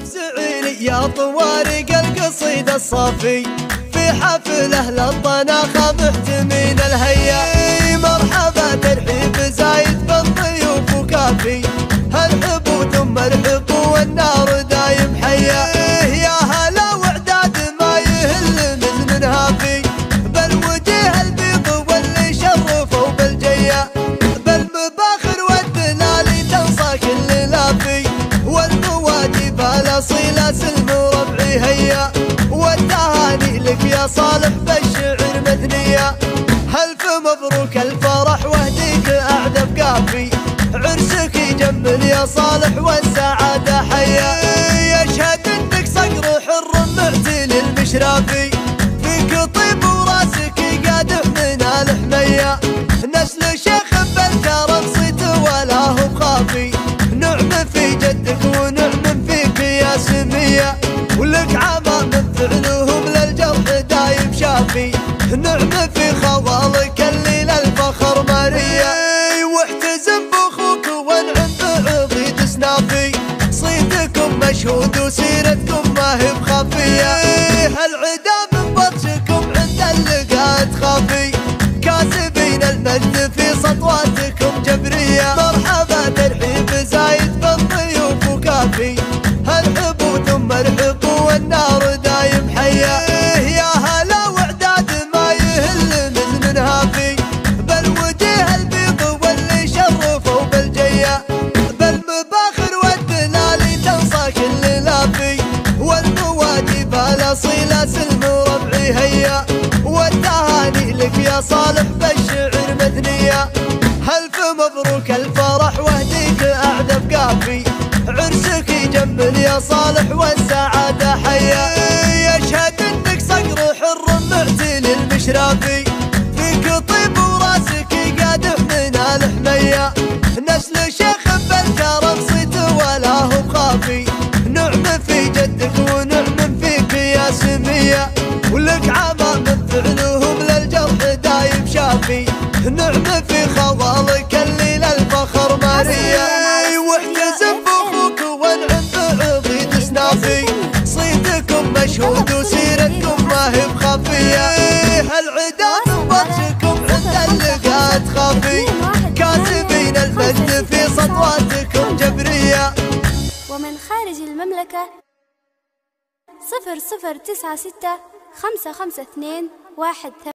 افزعيني يا طوارق القصيدة الصافي في حفله للطناخة محتمين الهيا. مرحبا ترحيب زايد بالضيوف وكافي، هالحبو ثم الحبو والنار دايم حيا. يا هلا وعداد ما يهل مزن هافي، بالوجه البيض واللي شرفوا بالجيا، بالمباخر والدلالي تنصى كل لافي، والمواجب الاصيله سلم وربعي هيا. والتهاني لك يا صالح بالشعر مثنيه، الف مبروك الفرح واهديك اعذب كافي، عرسك يجمل يا صالح والسعاده حيا. يشهد انك صقر حر معتل المشرافي، فيك طيب وراسك قادح من الحميه، نسل شيخ بالكرم صيت ولا هو خافي، نعم في جدك ونعم فيك يا سميه، ولك عمام فعلهم للجرح دايم شافي، نعم في خوالك اللي للفخر مريه. واحتزم باخوك وانعم بعضيد سنافي، صيتكم مشهود وسيرتكم ما هي بخافيه، العدا من بطشكم عند اللقاء تخافي، كاسبين المجد في سطواتكم جبريه. مرحبا ترحيب زايد بالضيوف وكافي، هالحبو ثم الحبو والنار دايم حيا. يا هلا وعداد ما يهل مزن هافي، بالوجه البيض واللي شرفوا بالجيا، بالمباخر والدلالي تنصى كل لافي، والمواجب الاصيله سلم وربعي هيا. والتهاني لك يا صالح بالشعر مثنيه، الف مبروك الفرح واهديك اعذب كافي، عرسك يجمل يا صالح والسعاده حيا. يشهد انك صقر حر معتل المشرافي، فيك طيب وراسك قادح من الحميه، نسل شيخ بالكرم صيت ولا هو بخافي، نعم في جدك ونعم فيك يا سميه، ولك عمام فعلهم للجرح دايم شافي، نعم في خوالك اللي للفخر مريه. واحتزم باخوك وانعم بعضيد سنافي، صيتكم مشهود وسيرتكم ما هي بخافيه، العدا من بطشكم عند اللقاء تخافي، كاسبين المجد في سطواتكم جبريه. ومن خارج المملكة 0096 552 1